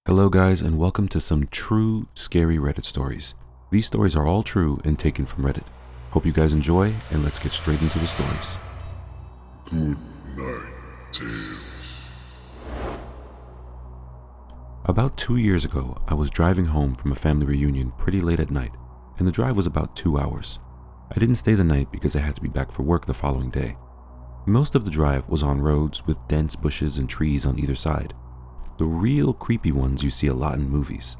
Hello guys, and welcome to some true scary Reddit stories. These stories are all true and taken from Reddit. Hope you guys enjoy, and let's get straight into the stories. Good night, Tales. About 2 years ago, I was driving home from a family reunion pretty late at night, and the drive was about 2 hours. I didn't stay the night because I had to be back for work the following day. Most of the drive was on roads with dense bushes and trees on either side. The real creepy ones you see a lot in movies.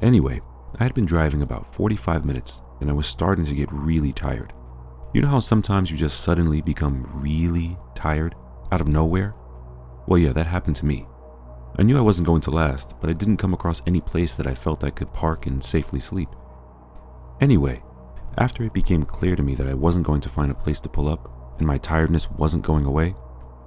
Anyway, I had been driving about 45 minutes and I was starting to get really tired. You know how sometimes you just suddenly become really tired out of nowhere? Well, yeah, that happened to me. I knew I wasn't going to last, but I didn't come across any place that I felt I could park and safely sleep. Anyway, after it became clear to me that I wasn't going to find a place to pull up and my tiredness wasn't going away,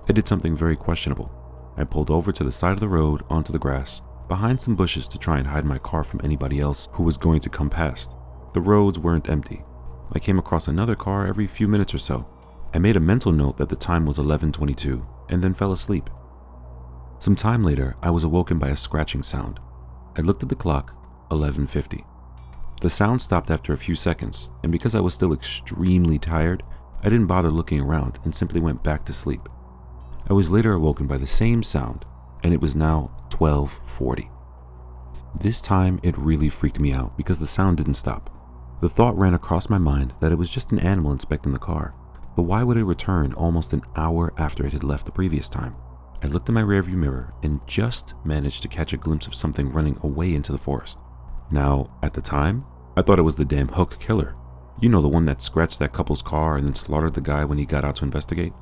I did something very questionable. I pulled over to the side of the road onto the grass, behind some bushes to try and hide my car from anybody else who was going to come past. The roads weren't empty. I came across another car every few minutes or so. I made a mental note that the time was 11:22 and then fell asleep. Some time later, I was awoken by a scratching sound. I looked at the clock, 11:50. The sound stopped after a few seconds, and because I was still extremely tired, I didn't bother looking around and simply went back to sleep. I was later awoken by the same sound, and it was now 12:40. This time it really freaked me out because the sound didn't stop. The thought ran across my mind that it was just an animal inspecting the car, but why would it return almost an hour after it had left the previous time? I looked in my rearview mirror and just managed to catch a glimpse of something running away into the forest. Now, at the time, I thought it was the damn hook killer. You know, the one that scratched that couple's car and then slaughtered the guy when he got out to investigate?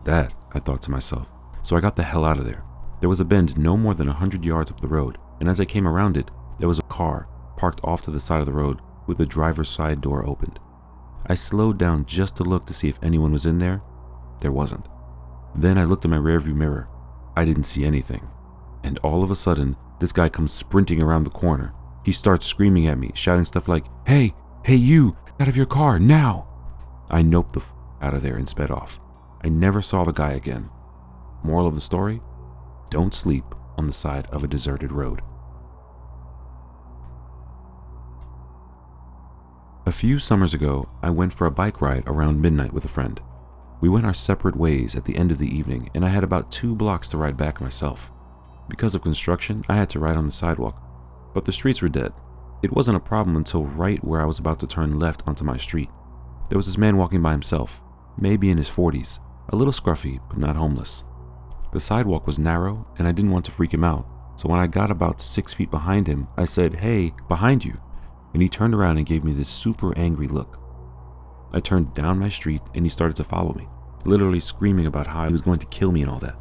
That, I thought to myself, so I got the hell out of there. There was a bend no more than 100 yards up the road, and as I came around it, there was a car parked off to the side of the road with the driver's side door opened. I slowed down just to look to see if anyone was in there. There wasn't. Then I looked in my rearview mirror. I didn't see anything. And all of a sudden, this guy comes sprinting around the corner. He starts screaming at me, shouting stuff like, Hey you, out of your car, now! I noped the out of there and sped off. I never saw the guy again. Moral of the story? Don't sleep on the side of a deserted road. A few summers ago, I went for a bike ride around midnight with a friend. We went our separate ways at the end of the evening, and I had about 2 blocks to ride back myself. Because of construction, I had to ride on the sidewalk, but the streets were dead. It wasn't a problem until right where I was about to turn left onto my street. There was this man walking by himself, maybe in his 40s, a little scruffy, but not homeless. The sidewalk was narrow, and I didn't want to freak him out, so when I got about 6 feet behind him, I said, Hey, behind you, and he turned around and gave me this super angry look. I turned down my street, and he started to follow me, literally screaming about how he was going to kill me and all that.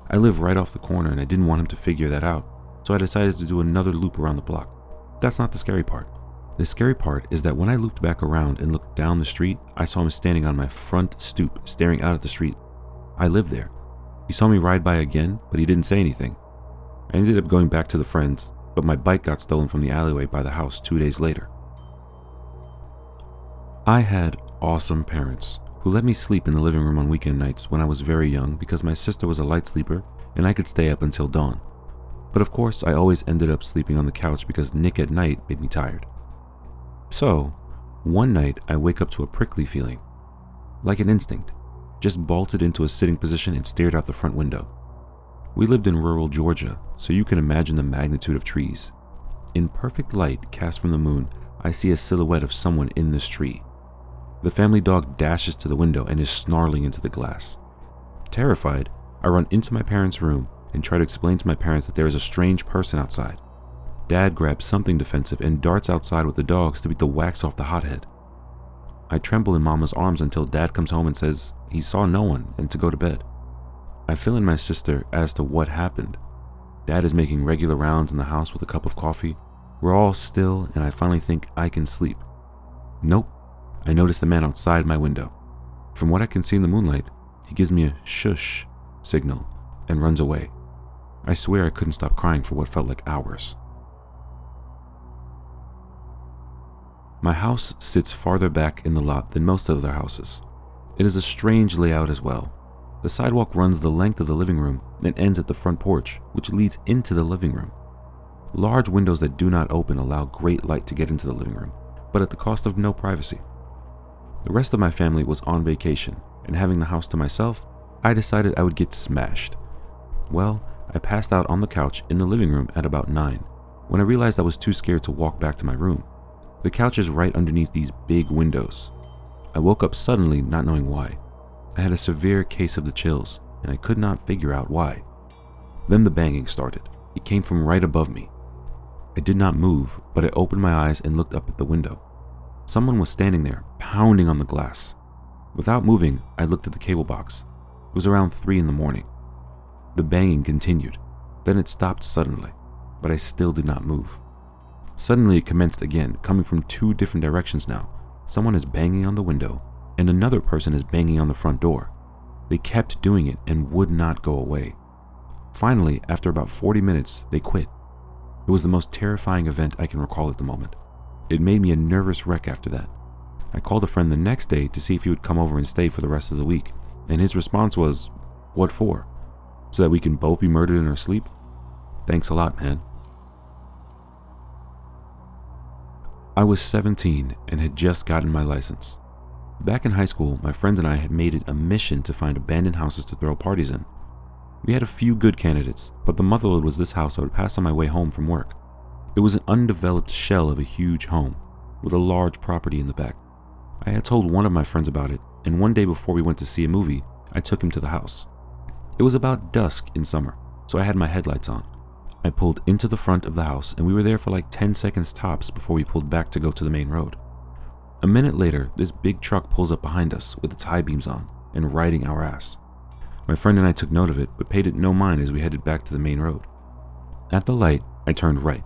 I live right off the corner, and I didn't want him to figure that out, so I decided to do another loop around the block. That's not the scary part. The scary part is that when I looped back around and looked down the street, I saw him standing on my front stoop, staring out at the street. I live there. He saw me ride by again, but he didn't say anything. I ended up going back to the friends, but my bike got stolen from the alleyway by the house 2 days later. I had awesome parents who let me sleep in the living room on weekend nights when I was very young because my sister was a light sleeper and I could stay up until dawn. But of course, I always ended up sleeping on the couch because Nick at night made me tired. So, one night I wake up to a prickly feeling, like an instinct, just bolted into a sitting position and stared out the front window. We lived in rural Georgia, so you can imagine the magnitude of trees. In perfect light cast from the moon, I see a silhouette of someone in this tree. The family dog dashes to the window and is snarling into the glass. Terrified, I run into my parents' room and try to explain to my parents that there is a strange person outside. Dad grabs something defensive and darts outside with the dogs to beat the wax off the hothead. I tremble in Mama's arms until Dad comes home and says he saw no one and to go to bed. I fill in my sister as to what happened. Dad is making regular rounds in the house with a cup of coffee. We're all still and I finally think I can sleep. Nope, I notice the man outside my window. From what I can see in the moonlight, he gives me a shush signal and runs away. I swear I couldn't stop crying for what felt like hours. My house sits farther back in the lot than most other houses. It is a strange layout as well. The sidewalk runs the length of the living room and ends at the front porch, which leads into the living room. Large windows that do not open allow great light to get into the living room, but at the cost of no privacy. The rest of my family was on vacation, and having the house to myself, I decided I would get smashed. Well, I passed out on the couch in the living room at about 9, when I realized I was too scared to walk back to my room. The couch is right underneath these big windows. I woke up suddenly, not knowing why. I had a severe case of the chills, and I could not figure out why. Then the banging started. It came from right above me. I did not move, but I opened my eyes and looked up at the window. Someone was standing there, pounding on the glass. Without moving, I looked at the cable box. It was around 3 in the morning. The banging continued. Then it stopped suddenly, but I still did not move. Suddenly it commenced again, coming from 2 different directions now. Someone is banging on the window, and another person is banging on the front door. They kept doing it and would not go away. Finally, after about 40 minutes, they quit. It was the most terrifying event I can recall at the moment. It made me a nervous wreck after that. I called a friend the next day to see if he would come over and stay for the rest of the week, and his response was, "What for? So that we can both be murdered in our sleep? Thanks a lot, man." I was 17 and had just gotten my license. Back in high school, my friends and I had made it a mission to find abandoned houses to throw parties in. We had a few good candidates, but the motherlode was this house I would pass on my way home from work. It was an undeveloped shell of a huge home, with a large property in the back. I had told one of my friends about it, and one day before we went to see a movie, I took him to the house. It was about dusk in summer, so I had my headlights on. I pulled into the front of the house, and we were there for like 10 seconds tops before we pulled back to go to the main road. A minute later, this big truck pulls up behind us with its high beams on and riding our ass. My friend and I took note of it, but paid it no mind as we headed back to the main road. At the light, I turned right,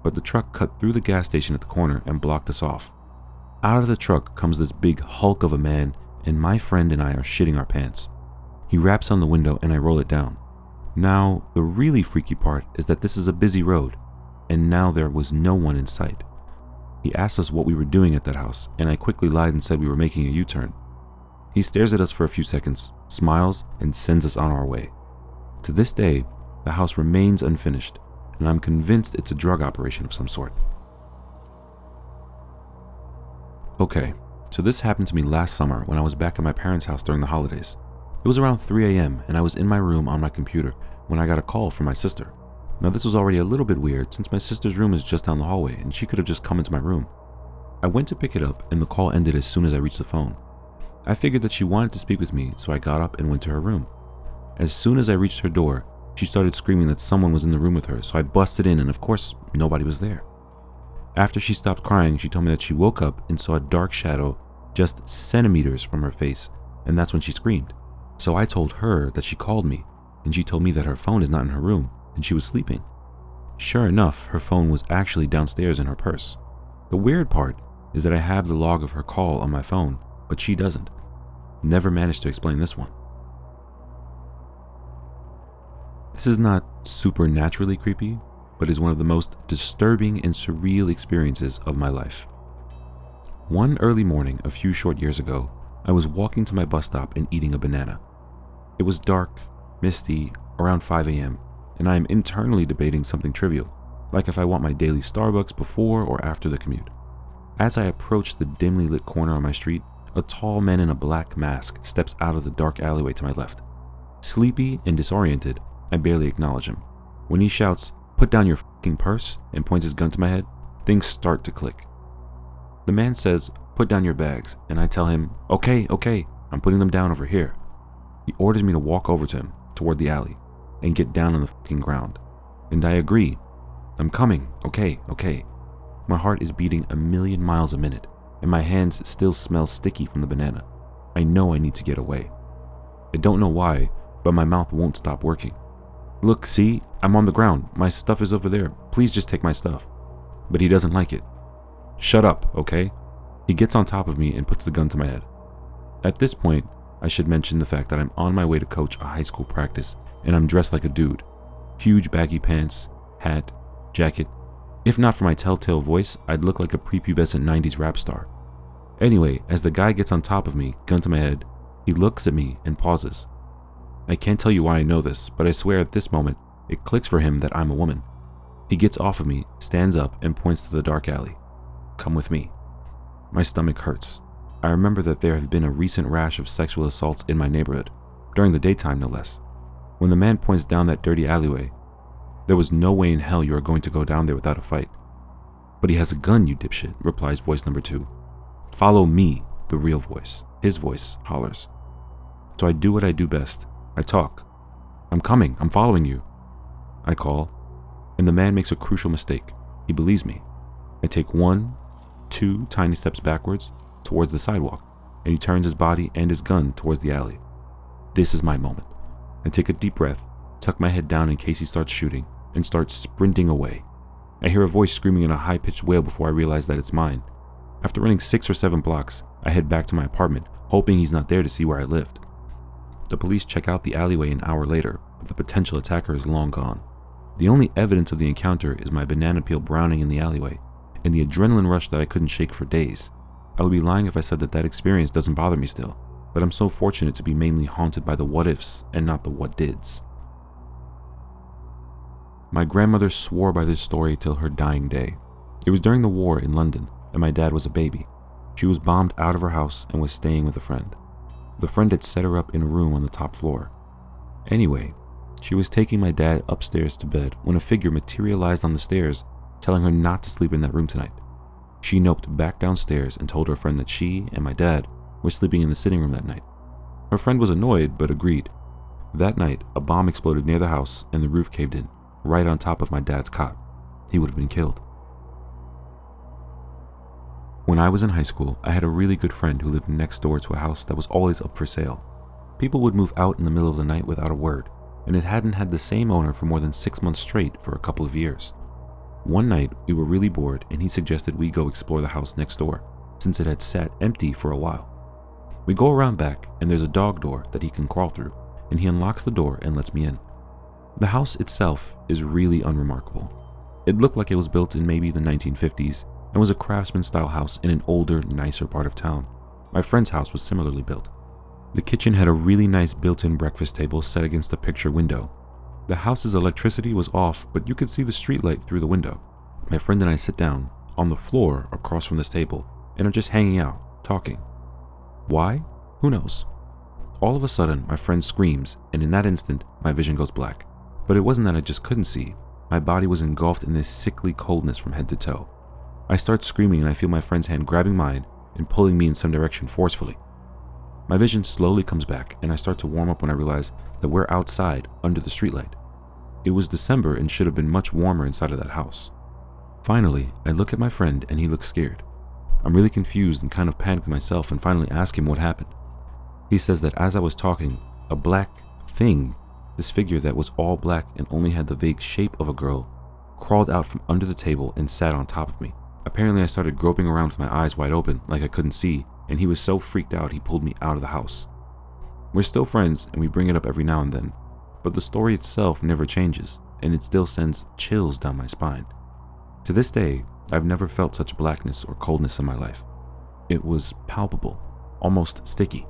but the truck cut through the gas station at the corner and blocked us off. Out of the truck comes this big hulk of a man, and my friend and I are shitting our pants. He raps on the window and I roll it down. Now, the really freaky part is that this is a busy road, and now there was no one in sight. He asked us what we were doing at that house, and I quickly lied and said we were making a U-turn. He stares at us for a few seconds, smiles, and sends us on our way. To this day, the house remains unfinished, and I'm convinced it's a drug operation of some sort. Okay, so this happened to me last summer when I was back at my parents' house during the holidays. It was around 3 a.m. and I was in my room on my computer when I got a call from my sister. Now this was already a little bit weird since my sister's room is just down the hallway and she could have just come into my room. I went to pick it up and the call ended as soon as I reached the phone. I figured that she wanted to speak with me, so I got up and went to her room. As soon as I reached her door, she started screaming that someone was in the room with her, so I busted in and of course nobody was there. After she stopped crying, she told me that she woke up and saw a dark shadow just centimeters from her face, and that's when she screamed. So I told her that she called me, and she told me that her phone is not in her room, and she was sleeping. Sure enough, her phone was actually downstairs in her purse. The weird part is that I have the log of her call on my phone, but she doesn't. Never managed to explain this one. This is not supernaturally creepy, but is one of the most disturbing and surreal experiences of my life. One early morning a few short years ago, I was walking to my bus stop and eating a banana. It was dark, misty, around 5 a.m., and I am internally debating something trivial, like if I want my daily Starbucks before or after the commute. As I approach the dimly lit corner on my street, a tall man in a black mask steps out of the dark alleyway to my left. Sleepy and disoriented, I barely acknowledge him. When he shouts, "Put down your fucking purse," and points his gun to my head, things start to click. The man says, "Put down your bags," and I tell him, Okay, I'm putting them down over here." He orders me to walk over to him, toward the alley, and get down on the fucking ground. And I agree. I'm coming, okay. My heart is beating 1,000,000 miles a minute, and my hands still smell sticky from the banana. I know I need to get away. I don't know why, but my mouth won't stop working. "Look, see, I'm on the ground. My stuff is over there. Please just take my stuff." But he doesn't like it. "Shut up, okay?" He gets on top of me and puts the gun to my head. At this point, I should mention the fact that I'm on my way to coach a high school practice, and I'm dressed like a dude. Huge baggy pants, hat, jacket. If not for my telltale voice, I'd look like a prepubescent 90s rap star. Anyway, as the guy gets on top of me, gun to my head, he looks at me and pauses. I can't tell you why I know this, but I swear at this moment, it clicks for him that I'm a woman. He gets off of me, stands up, and points to the dark alley. Come with me. My stomach hurts. I remember that there have been a recent rash of sexual assaults in my neighborhood, during the daytime no less. When the man points down that dirty alleyway, there was no way in hell you are going to go down there without a fight. But he has a gun, you dipshit, replies voice number 2. Follow me, the real voice. His voice hollers. So I do what I do best. I talk. I'm coming. I'm following you. I call, and the man makes a crucial mistake. He believes me. I take 1, 2 tiny steps backwards towards the sidewalk, and he turns his body and his gun towards the alley. This is my moment. I take a deep breath, tuck my head down in case he starts shooting, and start sprinting away. I hear a voice screaming in a high-pitched wail before I realize that it's mine. After running 6 or 7 blocks, I head back to my apartment, hoping he's not there to see where I lived. The police check out the alleyway an hour later, but the potential attacker is long gone. The only evidence of the encounter is my banana peel browning in the alleyway, and the adrenaline rush that I couldn't shake for days. I would be lying if I said that experience doesn't bother me still, but I'm so fortunate to be mainly haunted by the what-ifs and not the what-dids. My grandmother swore by this story till her dying day. It was during the war in London, and my dad was a baby. She was bombed out of her house and was staying with a friend. The friend had set her up in a room on the top floor. Anyway, she was taking my dad upstairs to bed when a figure materialized on the stairs, telling her not to sleep in that room tonight. She noped back downstairs and told her friend that she and my dad were sleeping in the sitting room that night. Her friend was annoyed, but agreed. That night, a bomb exploded near the house and the roof caved in, right on top of my dad's cot. He would have been killed. When I was in high school, I had a really good friend who lived next door to a house that was always up for sale. People would move out in the middle of the night without a word, and it hadn't had the same owner for more than 6 months straight for a couple of years. One night, we were really bored and he suggested we go explore the house next door, since it had sat empty for a while. We go around back and there's a dog door that he can crawl through, and he unlocks the door and lets me in. The house itself is really unremarkable. It looked like it was built in maybe the 1950s and was a craftsman-style house in an older, nicer part of town. My friend's house was similarly built. The kitchen had a really nice built-in breakfast table set against a picture window. The house's electricity was off, but you could see the streetlight through the window. My friend and I sit down on the floor across from this table and are just hanging out, talking. Why? Who knows? All of a sudden, my friend screams, and in that instant, my vision goes black. But it wasn't that I just couldn't see. My body was engulfed in this sickly coldness from head to toe. I start screaming and I feel my friend's hand grabbing mine and pulling me in some direction forcefully. My vision slowly comes back and I start to warm up when I realize that we're outside under the streetlight. It was December and should have been much warmer inside of that house. Finally, I look at my friend and he looks scared. I'm really confused and kind of panicked myself and finally ask him what happened. He says that as I was talking, a black thing, this figure that was all black and only had the vague shape of a girl, crawled out from under the table and sat on top of me. Apparently I started groping around with my eyes wide open like I couldn't see, and he was so freaked out he pulled me out of the house. We're still friends and we bring it up every now and then, but the story itself never changes and it still sends chills down my spine. To this day, I've never felt such blackness or coldness in my life. It was palpable, almost sticky.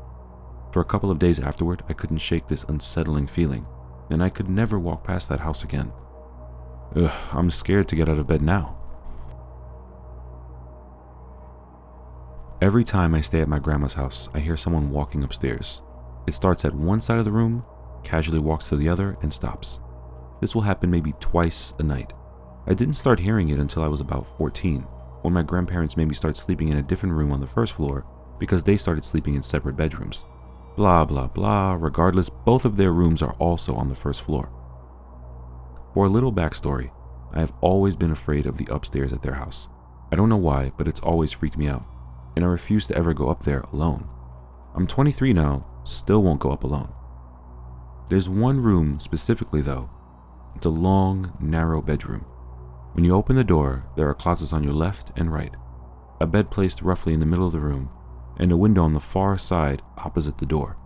For a couple of days afterward, I couldn't shake this unsettling feeling, and I could never walk past that house again. I'm scared to get out of bed now. Every time I stay at my grandma's house, I hear someone walking upstairs. It starts at one side of the room, casually walks to the other, and stops. This will happen maybe twice a night. I didn't start hearing it until I was about 14, when my grandparents made me start sleeping in a different room on the first floor because they started sleeping in separate bedrooms. Blah, blah, blah. Regardless, both of their rooms are also on the first floor. For a little backstory, I have always been afraid of the upstairs at their house. I don't know why, but it's always freaked me out, and I refuse to ever go up there alone. I'm 23 now, still won't go up alone. There's one room specifically though. It's a long, narrow bedroom. When you open the door, there are closets on your left and right, a bed placed roughly in the middle of the room, and a window on the far side opposite the door.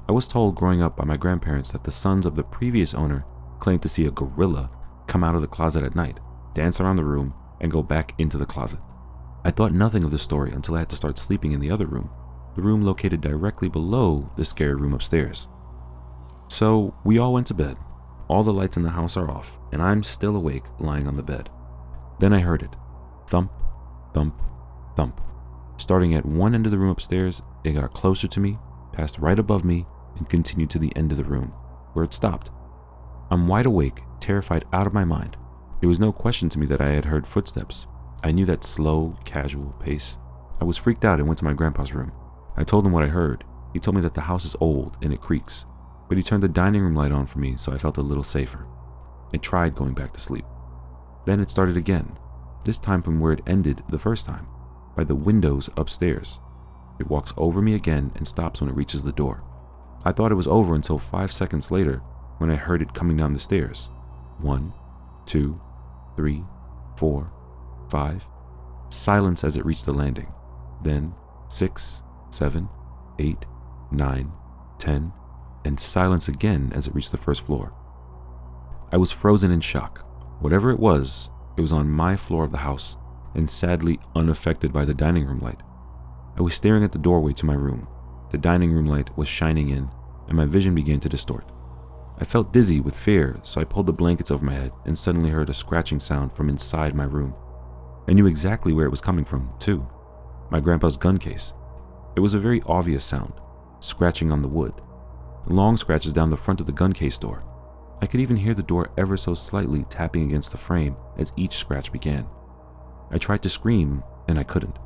I was told growing up by my grandparents that the sons of the previous owner claimed to see a gorilla come out of the closet at night, dance around the room, and go back into the closet. I thought nothing of the story until I had to start sleeping in the other room, the room located directly below the scary room upstairs. So we all went to bed. all the lights in the house are off, and I'm still awake, lying on the bed. Then I heard it. Thump, thump, thump. Starting at one end of the room upstairs, it got closer to me, passed right above me, and continued to the end of the room, where it stopped. I'm wide awake, terrified out of my mind. It was no question to me that I had heard footsteps. I knew that slow, casual pace. I was freaked out and went to my grandpa's room. I told him what I heard. He told me that the house is old and it creaks, but he turned the dining room light on for me, so I felt a little safer. I tried going back to sleep. Then it started again, this time from where it ended the first time, by the windows upstairs. It walks over me again and stops when it reaches the door. I thought it was over until 5 seconds later when I heard it coming down the stairs. 1, 2, 3, 4, 5. Silence as it reached the landing. Then 6, 7, 8, 9, 10, and silence again as it reached the first floor. I was frozen in shock. Whatever it was on my floor of the house, and sadly unaffected by the dining room light. I was staring at the doorway to my room. The dining room light was shining in, and my vision began to distort. I felt dizzy with fear, so I pulled the blankets over my head and suddenly heard a scratching sound from inside my room. I knew exactly where it was coming from, too. My grandpa's gun case. It was a very obvious sound, scratching on the wood. Long scratches down the front of the gun case door. I could even hear the door ever so slightly tapping against the frame as each scratch began. I tried to scream, and I couldn't.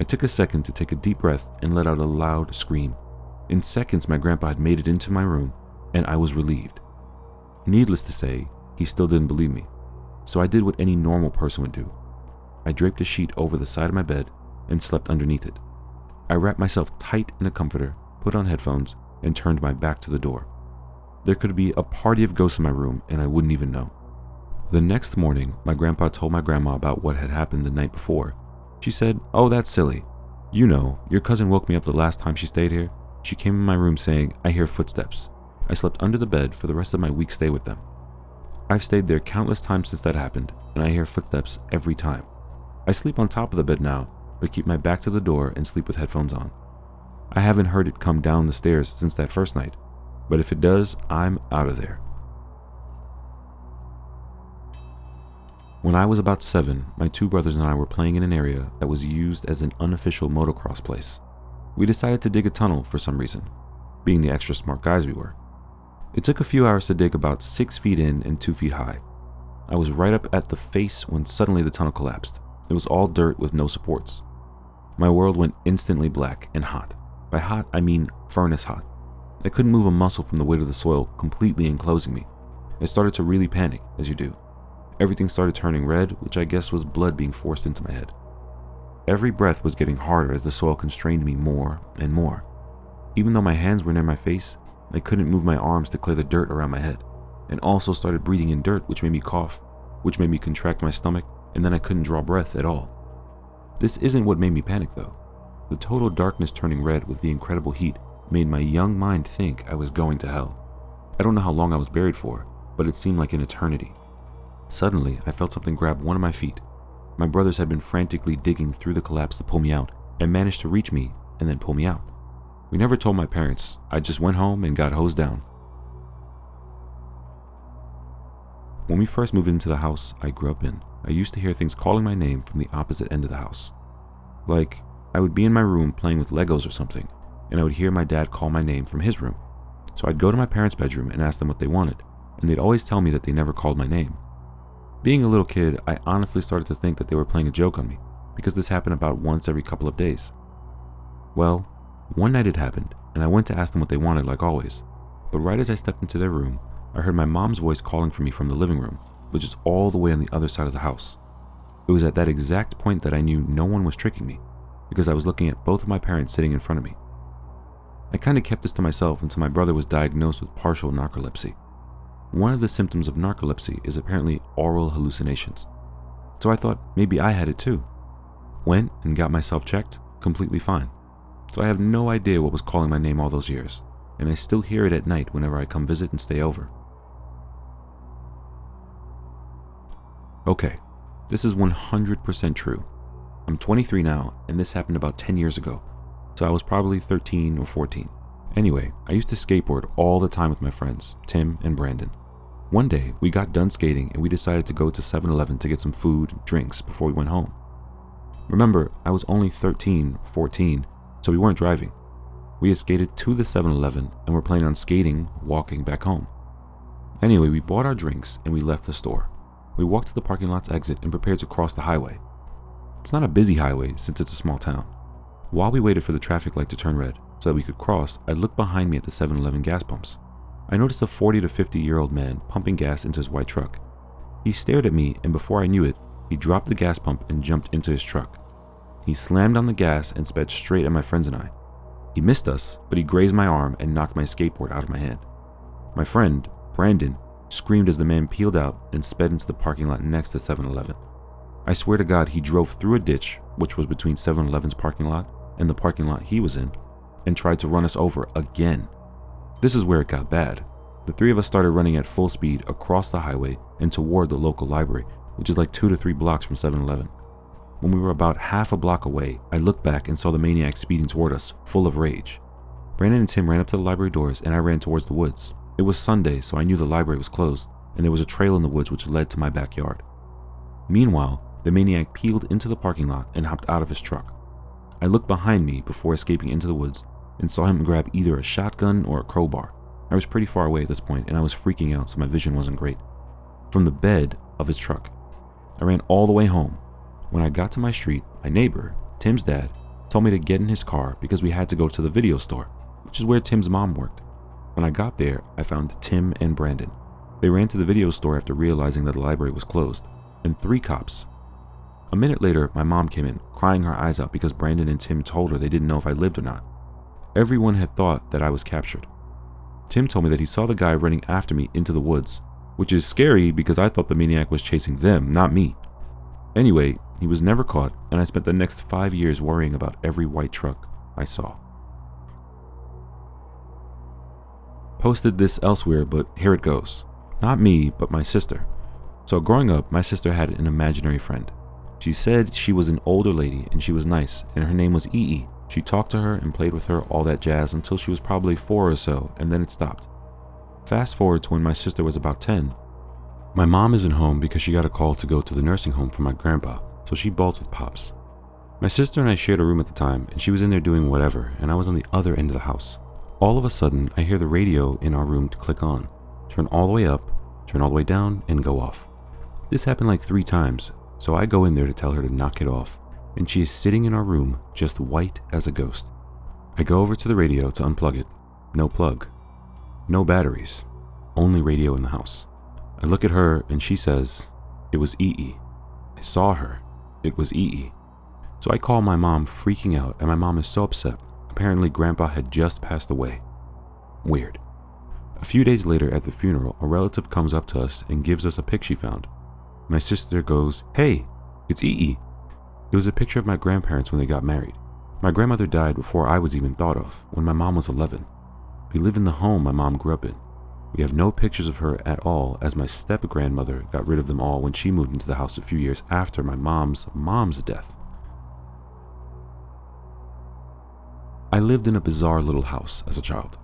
I took a second to take a deep breath and let out a loud scream. In seconds, my grandpa had made it into my room, and I was relieved. Needless to say, he still didn't believe me, so I did what any normal person would do. I draped a sheet over the side of my bed and slept underneath it. I wrapped myself tight in a comforter, put on headphones, and turned my back to the door. There could be a party of ghosts in my room, and I wouldn't even know. The next morning, my grandpa told my grandma about what had happened the night before. She said, "Oh, that's silly. You know, your cousin woke me up the last time she stayed here. She came in my room saying, 'I hear footsteps.' I slept under the bed for the rest of my week stay with them. I've stayed there countless times since that happened, and I hear footsteps every time. I sleep on top of the bed now, but keep my back to the door and sleep with headphones on. I haven't heard it come down the stairs since that first night, but if it does, I'm out of there." When I was about 7, my 2 brothers and I were playing in an area that was used as an unofficial motocross place. We decided to dig a tunnel for some reason, being the extra smart guys we were. It took a few hours to dig about 6 feet in and 2 feet high. I was right up at the face when suddenly the tunnel collapsed. It was all dirt with no supports. My world went instantly black and hot. By hot, I mean furnace hot. I couldn't move a muscle from the weight of the soil completely enclosing me. I started to really panic, as you do. Everything started turning red, which I guess was blood being forced into my head. Every breath was getting harder as the soil constrained me more and more. Even though my hands were near my face, I couldn't move my arms to clear the dirt around my head, and also started breathing in dirt, which made me cough, which made me contract my stomach, and then I couldn't draw breath at all. This isn't what made me panic though. The total darkness turning red with the incredible heat made my young mind think I was going to hell. I don't know how long I was buried for, but it seemed like an eternity. Suddenly, I felt something grab one of my feet. My brothers had been frantically digging through the collapse to pull me out and managed to reach me and then pull me out. We never told my parents. I just went home and got hosed down. When we first moved into the house I grew up in, I used to hear things calling my name from the opposite end of the house. Like, I would be in my room playing with Legos or something, and I would hear my dad call my name from his room. So I'd go to my parents' bedroom and ask them what they wanted, and they'd always tell me that they never called my name. Being a little kid, I honestly started to think that they were playing a joke on me, because this happened about once every couple of days. Well, one night it happened, and I went to ask them what they wanted like always, but right as I stepped into their room, I heard my mom's voice calling for me from the living room, which is all the way on the other side of the house. It was at that exact point that I knew no one was tricking me, because I was looking at both of my parents sitting in front of me. I kind of kept this to myself until my brother was diagnosed with partial narcolepsy. One of the symptoms of narcolepsy is apparently oral hallucinations. So I thought maybe I had it too. Went and got myself checked, completely fine. So I have no idea what was calling my name all those years, and I still hear it at night whenever I come visit and stay over. Okay, this is 100% true. I'm 23 now, and this happened about 10 years ago, so I was probably 13 or 14. Anyway, I used to skateboard all the time with my friends, Tim and Brandon. One day, we got done skating and we decided to go to 7-Eleven to get some food and drinks before we went home. Remember, I was only 13, 14, so we weren't driving. We had skated to the 7-Eleven and were planning on skating, walking back home. Anyway, we bought our drinks and we left the store. We walked to the parking lot's exit and prepared to cross the highway. It's not a busy highway since it's a small town. While we waited for the traffic light to turn red so that we could cross, I looked behind me at the 7-Eleven gas pumps. I noticed a 40 to 50-year-old man pumping gas into his white truck. He stared at me, and before I knew it, he dropped the gas pump and jumped into his truck. He slammed on the gas and sped straight at my friends and I. He missed us, but he grazed my arm and knocked my skateboard out of my hand. My friend, Brandon, screamed as the man peeled out and sped into the parking lot next to 7-Eleven. I swear to God, he drove through a ditch, which was between 7-Eleven's parking lot and the parking lot he was in, and tried to run us over again. This is where it got bad. The three of us started running at full speed across the highway and toward the local library, which is like 2 to 3 blocks from 7-Eleven. When we were about half a block away, I looked back and saw the maniac speeding toward us, full of rage. Brandon and Tim ran up to the library doors and I ran towards the woods. It was Sunday, so I knew the library was closed, and there was a trail in the woods which led to my backyard. Meanwhile, the maniac peeled into the parking lot and hopped out of his truck. I looked behind me before escaping into the woods and saw him grab either a shotgun or a crowbar. I was pretty far away at this point and I was freaking out, so my vision wasn't great. From the bed of his truck, I ran all the way home. When I got to my street, my neighbor, Tim's dad, told me to get in his car because we had to go to the video store, which is where Tim's mom worked. When I got there, I found Tim and Brandon. They ran to the video store after realizing that the library was closed, and 3 cops. A minute later, my mom came in, crying her eyes out because Brandon and Tim told her they didn't know if I lived or not. Everyone had thought that I was captured. Tim told me that he saw the guy running after me into the woods, which is scary because I thought the maniac was chasing them, not me. Anyway, he was never caught, and I spent the next 5 years worrying about every white truck I saw. Posted this elsewhere, but here it goes. Not me, but my sister. So growing up, my sister had an imaginary friend. She said she was an older lady and she was nice, and her name was E. She talked to her and played with her, all that jazz, until she was probably 4 or so, and then it stopped. Fast forward to when my sister was about 10. My mom isn't home because she got a call to go to the nursing home for my grandpa, so she bolts with Pops. My sister and I shared a room at the time, and she was in there doing whatever, and I was on the other end of the house. All of a sudden, I hear the radio in our room to click on, turn all the way up, turn all the way down, and go off. This happened like 3 times, so I go in there to tell her to knock it off, and she is sitting in our room, just white as a ghost. I go over to the radio to unplug it. No plug. No batteries. Only radio in the house. I look at her and she says, "It was E. I saw her. It was E." So I call my mom, freaking out, and my mom is so upset. Apparently Grandpa had just passed away. Weird. A few days later at the funeral, a relative comes up to us and gives us a pic she found. My sister goes, "Hey, it's E." It was a picture of my grandparents when they got married. My grandmother died before I was even thought of, when my mom was 11. We live in the home my mom grew up in. We have no pictures of her at all, as my step-grandmother got rid of them all when she moved into the house a few years after my mom's death. I lived in a bizarre little house as a child.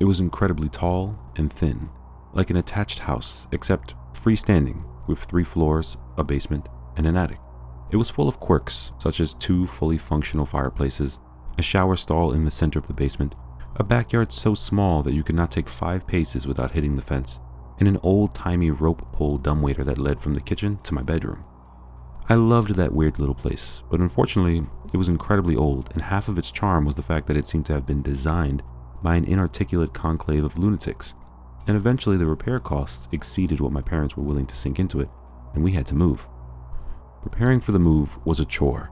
It was incredibly tall and thin, like an attached house, except freestanding, with 3 floors, a basement, and an attic. It was full of quirks, such as 2 fully functional fireplaces, a shower stall in the center of the basement, a backyard so small that you could not take 5 paces without hitting the fence, and an old-timey rope-pull dumbwaiter that led from the kitchen to my bedroom. I loved that weird little place, but unfortunately, it was incredibly old, and half of its charm was the fact that it seemed to have been designed by an inarticulate conclave of lunatics, and eventually the repair costs exceeded what my parents were willing to sink into it, and we had to move. Preparing for the move was a chore.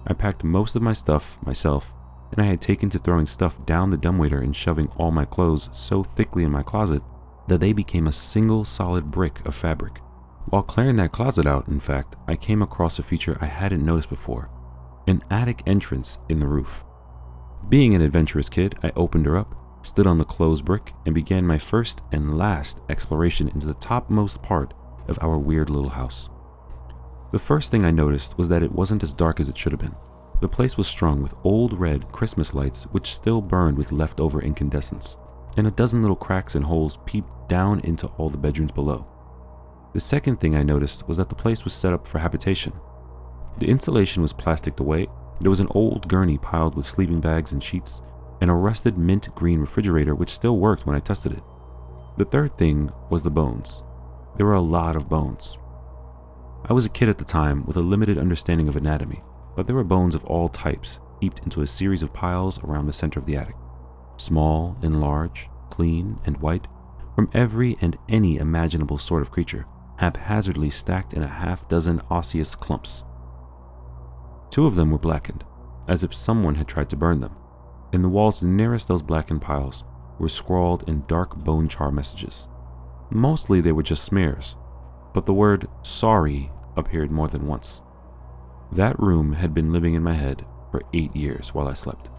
I packed most of my stuff myself, and I had taken to throwing stuff down the dumbwaiter and shoving all my clothes so thickly in my closet that they became a single solid brick of fabric. While clearing that closet out, in fact, I came across a feature I hadn't noticed before, an attic entrance in the roof. Being an adventurous kid, I opened her up, stood on the closed brick, and began my first and last exploration into the topmost part of our weird little house. The first thing I noticed was that it wasn't as dark as it should have been. The place was strung with old red Christmas lights which still burned with leftover incandescence, and a dozen little cracks and holes peeped down into all the bedrooms below. The second thing I noticed was that the place was set up for habitation. The insulation was plasticed away, there was an old gurney piled with sleeping bags and sheets, and a rusted mint green refrigerator which still worked when I tested it. The third thing was the bones. There were a lot of bones. I was a kid at the time with a limited understanding of anatomy, but there were bones of all types heaped into a series of piles around the center of the attic. Small and large, clean and white, from every and any imaginable sort of creature, haphazardly stacked in a half-dozen osseous clumps. 2 of them were blackened, as if someone had tried to burn them. In the walls nearest those blackened piles were scrawled in dark bone char messages. Mostly they were just smears, but the word sorry appeared more than once. That room had been living in my head for 8 years while I slept.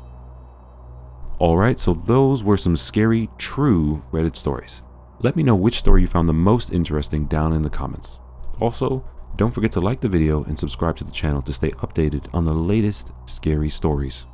Alright, so those were some scary, true Reddit stories. Let me know which story you found the most interesting down in the comments. Also, don't forget to like the video and subscribe to the channel to stay updated on the latest scary stories.